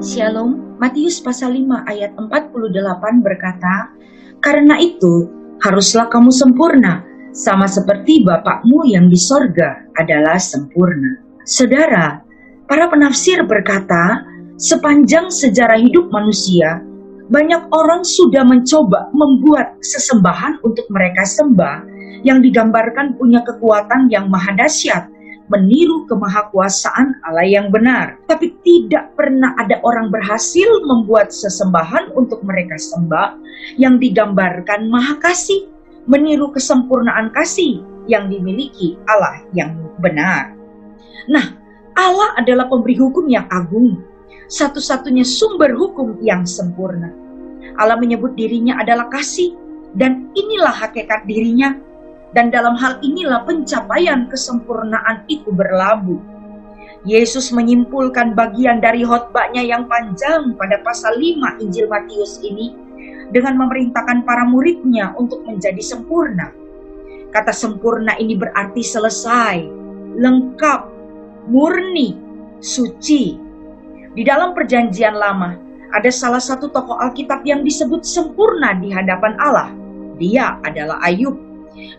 Shalom, Matius pasal 5 ayat 48 berkata, "Karena itu, haruslah kamu sempurna, sama seperti Bapakmu yang di sorga adalah sempurna." Saudara, para penafsir berkata, sepanjang sejarah hidup manusia, banyak orang sudah mencoba membuat sesembahan untuk mereka sembah yang digambarkan punya kekuatan yang maha dahsyat, meniru kemahakuasaan Allah yang benar. Tapi tidak pernah ada orang berhasil membuat sesembahan untuk mereka sembah yang digambarkan maha kasih, meniru kesempurnaan kasih yang dimiliki Allah yang benar. Nah, Allah adalah pemberi hukum yang agung, satu-satunya sumber hukum yang sempurna. Allah menyebut dirinya adalah kasih, dan inilah hakikat dirinya. Dan dalam hal inilah pencapaian kesempurnaan itu berlabuh. Yesus menyimpulkan bagian dari khotbahnya yang panjang pada pasal 5 Injil Matius ini dengan memerintahkan para muridnya untuk menjadi sempurna. Kata sempurna ini berarti selesai, lengkap, murni, suci. Di dalam perjanjian lama, ada salah satu tokoh Alkitab yang disebut sempurna di hadapan Allah. Dia adalah Ayub.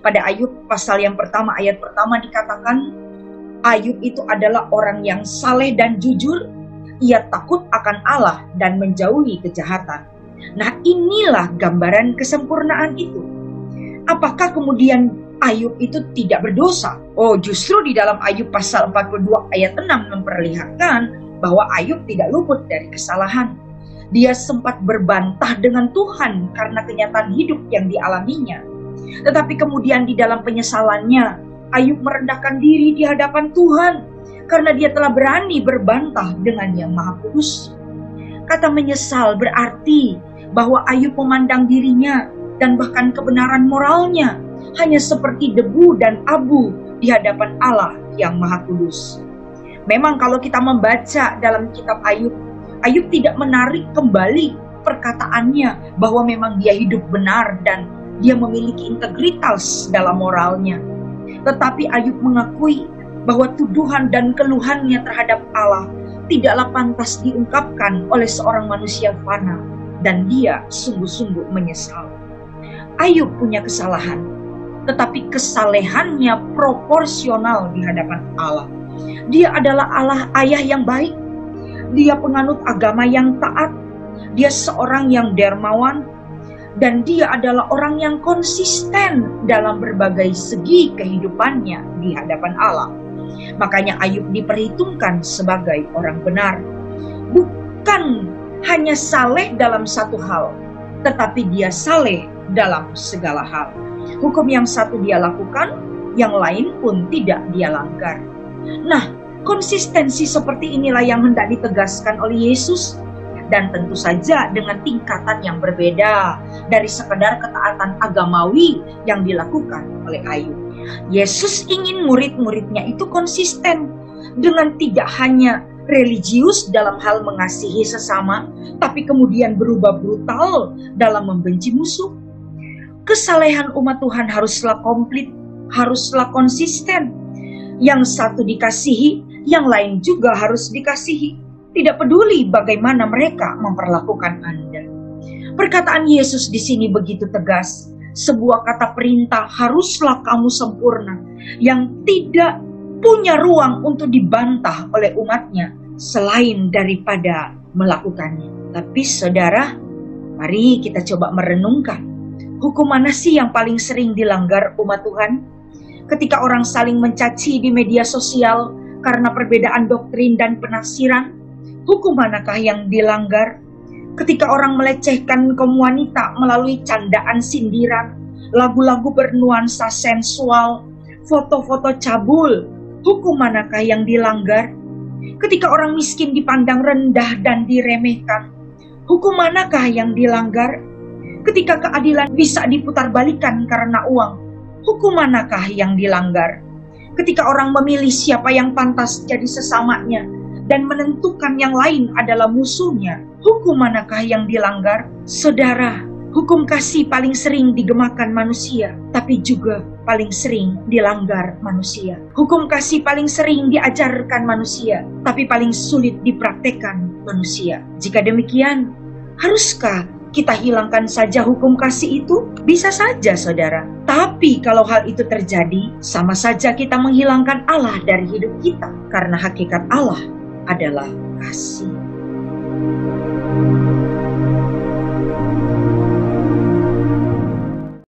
Pada Ayub pasal yang pertama ayat pertama dikatakan, Ayub itu adalah orang yang saleh dan jujur. Ia takut akan Allah dan menjauhi kejahatan. Nah, inilah gambaran kesempurnaan itu. Apakah kemudian Ayub itu tidak berdosa? Oh, justru di dalam Ayub pasal 42 ayat 6 memperlihatkan bahwa Ayub tidak luput dari kesalahan. Dia sempat berbantah dengan Tuhan karena kenyataan hidup yang dialaminya. Tetapi kemudian di dalam penyesalannya, Ayub merendahkan diri di hadapan Tuhan karena dia telah berani berbantah dengan Yang Maha Kudus. Kata menyesal berarti bahwa Ayub memandang dirinya dan bahkan kebenaran moralnya hanya seperti debu dan abu di hadapan Allah yang Maha Kudus. Memang kalau kita membaca dalam kitab Ayub, Ayub tidak menarik kembali perkataannya bahwa memang dia hidup benar dan dia memiliki integritas dalam moralnya. Tetapi Ayub mengakui bahwa tuduhan dan keluhannya terhadap Allah tidaklah pantas diungkapkan oleh seorang manusia fana, dan dia sungguh-sungguh menyesal. Ayub punya kesalahan, tetapi kesalehannya proporsional di hadapan Allah. Dia adalah Allah ayah yang baik. Dia penganut agama yang taat. Dia seorang yang dermawan. Dan dia adalah orang yang konsisten dalam berbagai segi kehidupannya di hadapan Allah. Makanya Ayub diperhitungkan sebagai orang benar. Bukan hanya saleh dalam satu hal, tetapi dia saleh dalam segala hal. Hukum yang satu dia lakukan, yang lain pun tidak dia langgar. Nah, konsistensi seperti inilah yang hendak ditegaskan oleh Yesus. Dan tentu saja dengan tingkatan yang berbeda dari sekedar ketaatan agamawi yang dilakukan oleh Ayub. Yesus ingin murid-muridnya itu konsisten dengan tidak hanya religius dalam hal mengasihi sesama, tapi kemudian berubah brutal dalam membenci musuh. Kesalehan umat Tuhan haruslah komplit, haruslah konsisten. Yang satu dikasihi, yang lain juga harus dikasihi. Tidak peduli bagaimana mereka memperlakukan Anda. Perkataan Yesus di sini begitu tegas. Sebuah kata perintah, haruslah kamu sempurna, yang tidak punya ruang untuk dibantah oleh umatnya selain daripada melakukannya. Tapi saudara, mari kita coba merenungkan. Hukum mana sih yang paling sering dilanggar umat Tuhan? Ketika orang saling mencaci di media sosial karena perbedaan doktrin dan penafsiran, hukum manakah yang dilanggar? Ketika orang melecehkan kaum wanita melalui candaan sindiran, lagu-lagu bernuansa sensual, foto-foto cabul, hukum manakah yang dilanggar? Ketika orang miskin dipandang rendah dan diremehkan, hukum manakah yang dilanggar? Ketika keadilan bisa diputarbalikan karena uang, hukum manakah yang dilanggar? Ketika orang memilih siapa yang pantas jadi sesamanya dan menentukan yang lain adalah musuhnya, hukum manakah yang dilanggar? Saudara, hukum kasih paling sering digemakan manusia, tapi juga paling sering dilanggar manusia. Hukum kasih paling sering diajarkan manusia, tapi paling sulit dipraktekkan manusia. Jika demikian, haruskah kita hilangkan saja hukum kasih itu? Bisa saja, saudara. Tapi kalau hal itu terjadi, sama saja kita menghilangkan Allah dari hidup kita. Karena hakikat Allah adalah kasih.